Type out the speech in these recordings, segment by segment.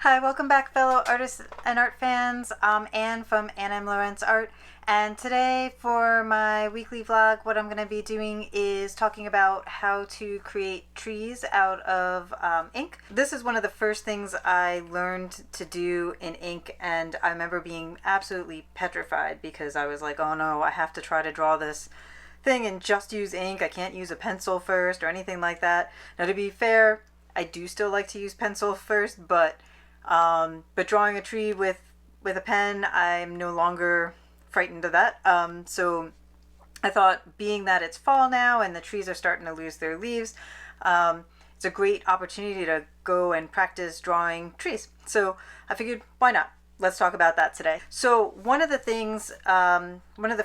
Hi, welcome back, fellow artists and art fans. I'm Anne from Anne M. Lorenc Art, and today for my weekly vlog, what I'm going to be doing is talking about how to create trees out of ink. This is one of the first things I learned to do in ink, and I remember being absolutely petrified because I was like, oh no, I have to try to draw this thing and just use ink. I can't use a pencil first or anything like that. Now, to be fair, I do still like to use pencil first, but drawing a tree with a pen, I'm no longer frightened of that. So I thought, being that it's fall now and the trees are starting to lose their leaves, it's a great opportunity to go and practice drawing trees. So I figured, why not? Let's talk about that today. So one of the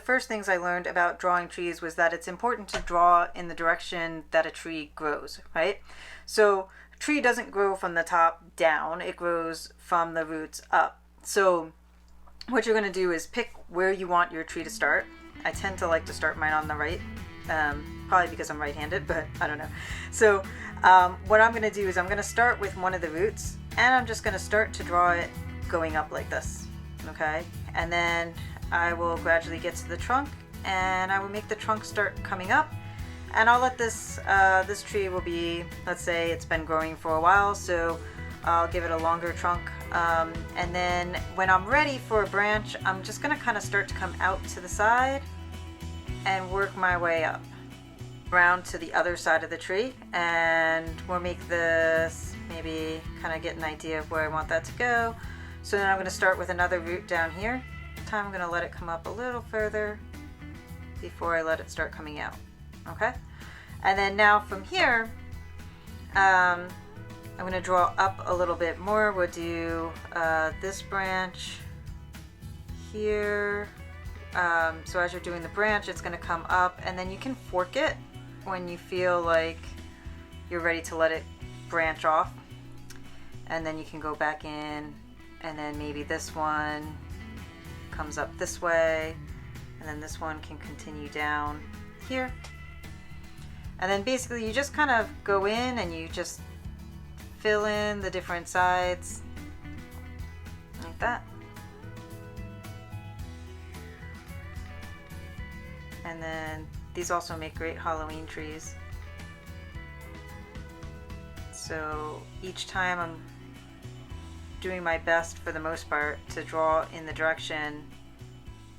first things I learned about drawing trees was that it's important to draw in the direction that a tree grows, right? So a tree doesn't grow from the top down, it grows from the roots up. So what you're going to do is pick where you want your tree to start. I tend to like to start mine on the right, probably because I'm right-handed, but I don't know. So what I'm going to do is I'm going to start with one of the roots, and I'm just going to start to draw it going up like this, okay? And then I will gradually get to the trunk, and I will make the trunk start coming up. And I'll let this tree will be, let's say it's been growing for a while, so I'll give it a longer trunk. And then when I'm ready for a branch, I'm just gonna kind of start to come out to the side and work my way up around to the other side of the tree. And we'll make this, maybe kind of get an idea of where I want that to go. So then I'm gonna start with another root down here. This time I'm gonna let it come up a little further before I let it start coming out. Okay, and then now from here, I'm going to draw up a little bit more. We'll do this branch here. So as you're doing the branch, it's going to come up, and then you can fork it when you feel like you're ready to let it branch off. And then you can go back in, and then maybe this one comes up this way, and then this one can continue down here. And then basically you just kind of go in and you just fill in the different sides like that. And then these also make great Halloween trees. So each time I'm doing my best, for the most part, to draw in the direction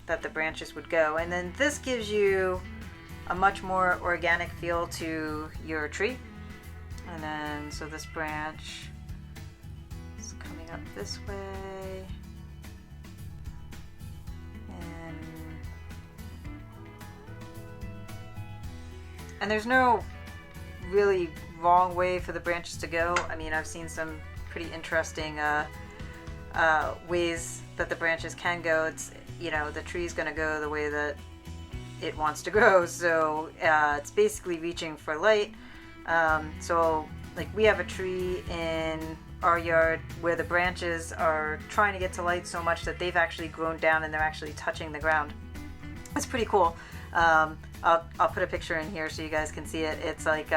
that the branches would go. And then this gives you a much more organic feel to your tree. And then, so this branch is coming up this way. And there's no really wrong way for the branches to go. I mean, I've seen some pretty interesting ways that the branches can go. It's, you know, the tree's gonna go the way that it wants to grow, so it's basically reaching for light. So like, we have a tree in our yard where the branches are trying to get to light so much that they've actually grown down and they're actually touching the ground. It's pretty cool. I'll put a picture in here so you guys can see it. It's like,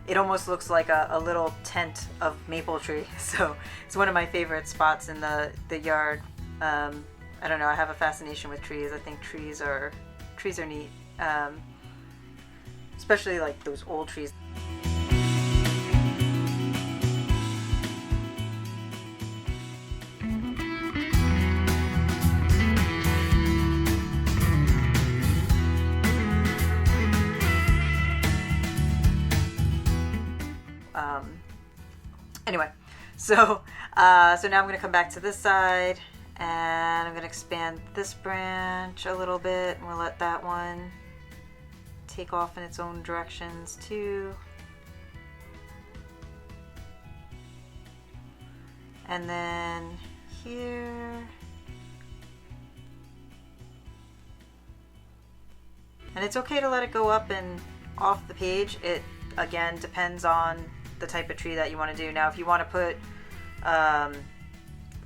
it almost looks like a little tent of maple tree. So it's one of my favorite spots in the yard. I don't know, I have a fascination with trees. I think trees are neat, especially like those old trees. Anyway, so now I'm going to come back to this side, and I'm going to expand this branch a little bit, and we'll let that one take off in its own directions too. And then here. And it's okay to let it go up and off the page. It, again, depends on the type of tree that you want to do. Now, if you want to put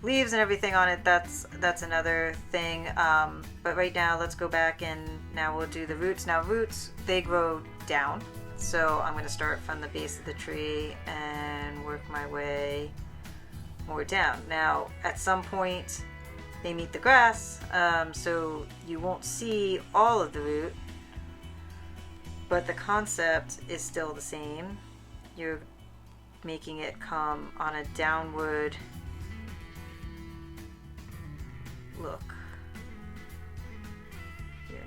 leaves and everything on it, that's another thing. But right now, let's go back, and now we'll do the roots. Now, roots, they grow down. So I'm going to start from the base of the tree and work my way more down. Now, at some point, they meet the grass, so you won't see all of the root, but the concept is still the same. You're making it come on a downward look here.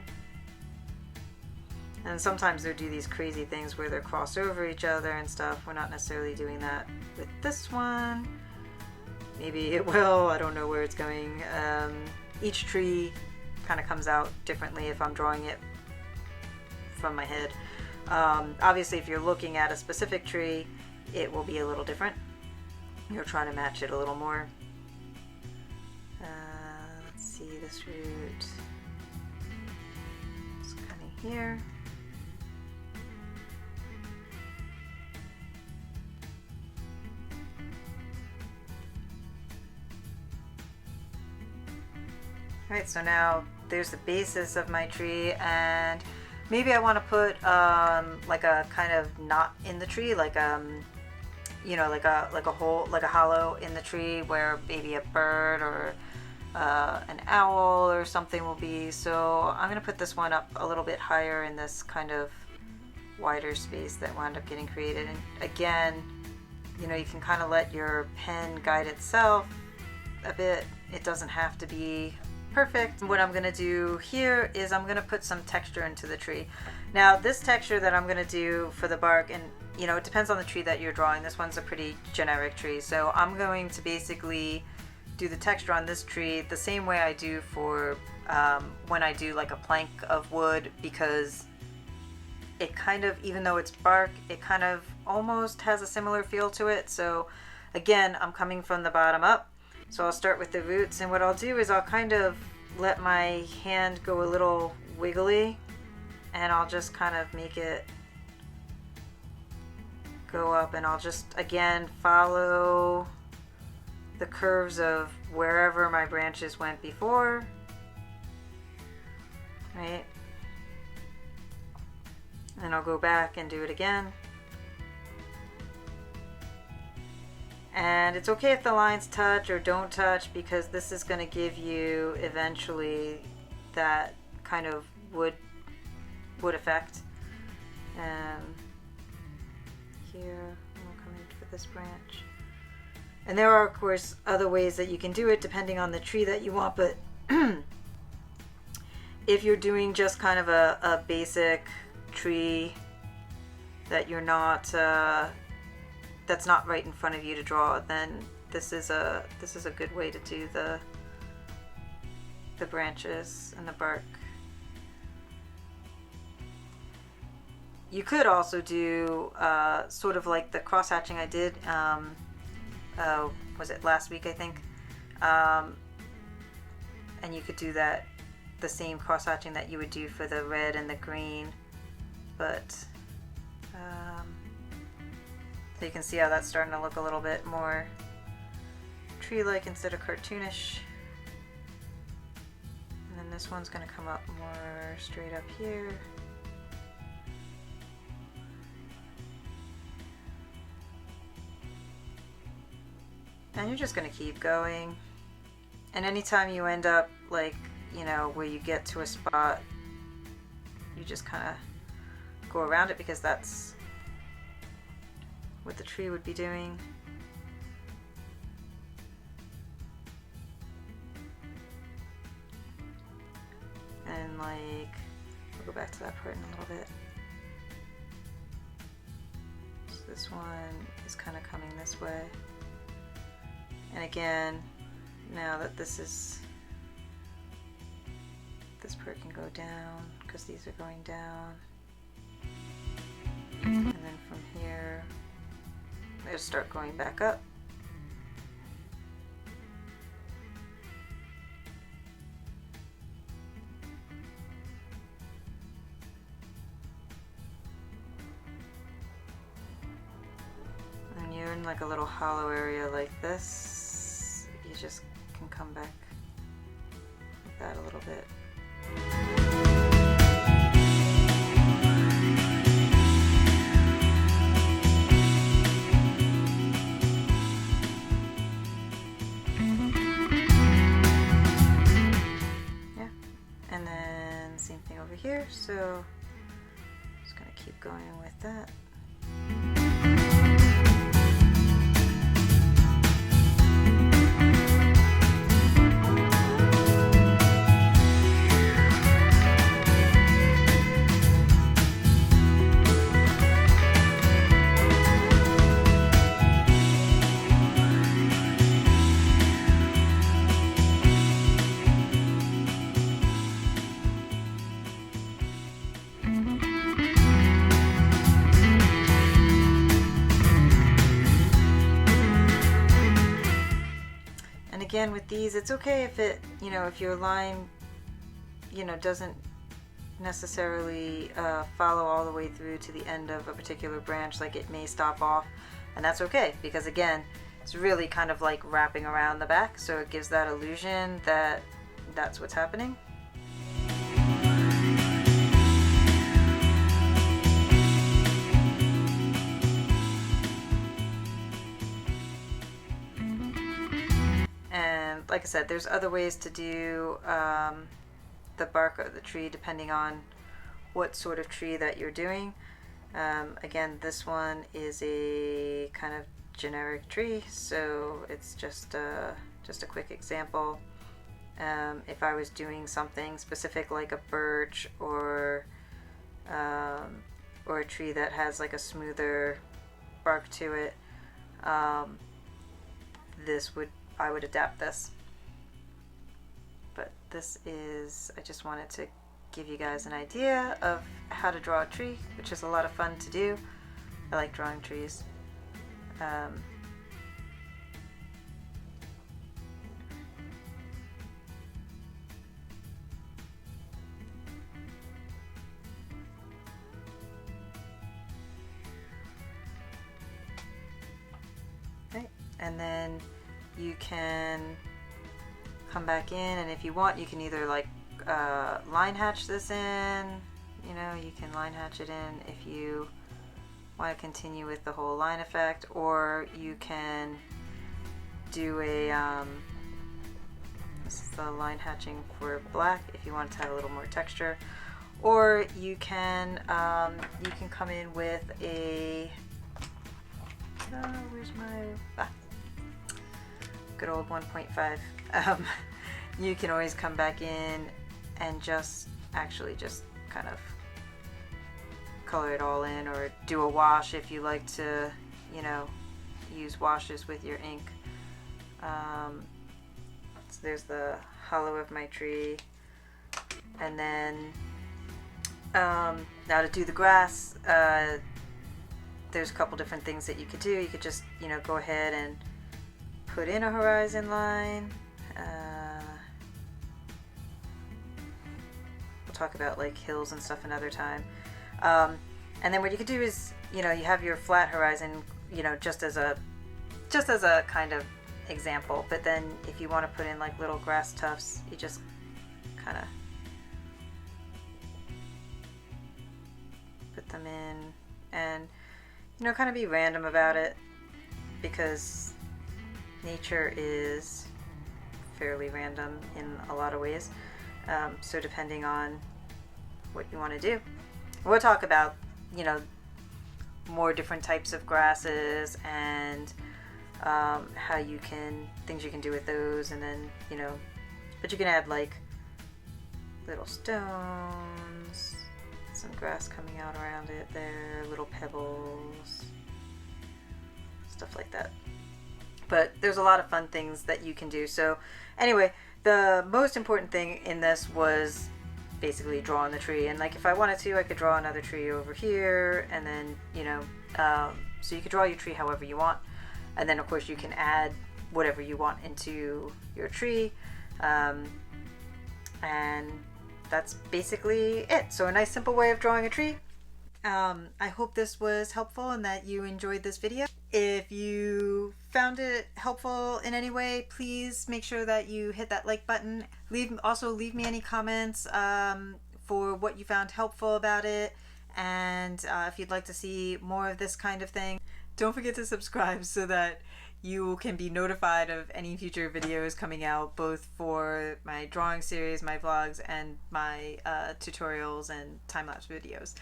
And sometimes they'll do these crazy things where they're crossed over each other and stuff. We're not necessarily doing that with this one. Maybe it will, I don't know where it's going. Each tree kind of comes out differently if I'm drawing it from my head. Obviously, if you're looking at a specific tree, it will be a little different. You're trying to match it a little more. Let's see this root. It's coming here. Alright, so now there's the basis of my tree, and maybe I want to put like a kind of knot in the tree, like you know, like a hole, like a hollow in the tree where maybe a bird or an owl or something will be. So I'm gonna put this one up a little bit higher in this kind of wider space that wound up getting created. And again, you know, you can kind of let your pen guide itself a bit. It doesn't have to be perfect. What I'm going to do here is I'm going to put some texture into the tree. Now this texture that I'm going to do for the bark, and you know, it depends on the tree that you're drawing. This one's a pretty generic tree, so I'm going to basically do the texture on this tree the same way I do for when I do like a plank of wood, because it kind of, even though it's bark, it kind of almost has a similar feel to it. So again, I'm coming from the bottom up. So I'll start with the roots, and what I'll do is I'll kind of let my hand go a little wiggly, and I'll just kind of make it go up, and I'll just again follow the curves of wherever my branches went before, right? And I'll go back and do it again. And it's okay if the lines touch or don't touch, because this is going to give you eventually that kind of wood effect. Here, I'm coming for this branch. And there are, of course, other ways that you can do it depending on the tree that you want, but if you're doing just kind of a basic tree that you're not that's not right in front of you to draw, then this is a good way to do the branches and the bark. You could also do sort of like the cross hatching I did, was it last week, I think, and you could do that, the same cross hatching that you would do for the red and the green, but so you can see how that's starting to look a little bit more tree-like instead of cartoonish. And then this one's going to come up more straight up here. And you're just going to keep going. And anytime you end up, like, you know, where you get to a spot, you just kind of go around it, because that's what the tree would be doing. And like, we'll go back to that part in a little bit. So this one is kind of coming this way. And again, now that this part can go down, because these are going down. And then from here, they'll start going back up. And you're in like a little hollow area like this. You just can come back like that a little bit. So just gonna keep going with that. Again, with these, it's okay if it, if your line, doesn't necessarily follow all the way through to the end of a particular branch. Like, it may stop off, and that's okay, because again, it's really kind of like wrapping around the back, so it gives that illusion that that's what's happening. And like I said, there's other ways to do the bark of the tree depending on what sort of tree that you're doing. Again, this one is a kind of generic tree, so it's just a quick example. If I was doing something specific like a birch or a tree that has like a smoother bark to it, I would adapt this. But this is, I just wanted to give you guys an idea of how to draw a tree, which is a lot of fun to do. I like drawing trees. Okay. And then you can come back in, and if you want, you can either like line hatch this in, you can line hatch it in if you want to continue with the whole line effect, or you can do a this is the line hatching for black if you want to have a little more texture, or you can come in with a where's my good old 1.5. You can always come back in and just kind of color it all in, or do a wash if you like to, use washes with your ink. So there's the hollow of my tree, and then now to do the grass, there's a couple different things that you could do. You could just go ahead and put in a horizon line. We'll talk about like hills and stuff another time. And then what you could do is, you have your flat horizon, just as a kind of example. But then if you want to put in like little grass tufts, you just kind of put them in, and kind of be random about it, because nature is fairly random in a lot of ways. So depending on what you want to do, we'll talk about more different types of grasses and things you can do with those, and then but you can add like little stones, some grass coming out around it there, little pebbles, stuff like that. But there's a lot of fun things that you can do. So anyway, the most important thing in this was basically drawing the tree. And like if I wanted to, I could draw another tree over here, and then so you could draw your tree however you want, and then of course you can add whatever you want into your tree, and that's basically it. So a nice simple way of drawing a tree. I hope this was helpful and that you enjoyed this video. If you found it helpful in any way, please make sure that you hit that like button. Also leave me any comments for what you found helpful about it, and if you'd like to see more of this kind of thing. Don't forget to subscribe so that you can be notified of any future videos coming out, both for my drawing series, my vlogs, and my tutorials and time-lapse videos.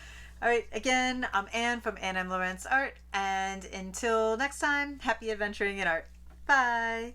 Alright, again, I'm Anne from Anne M. Lorenc Art, and until next time, happy adventuring in art. Bye!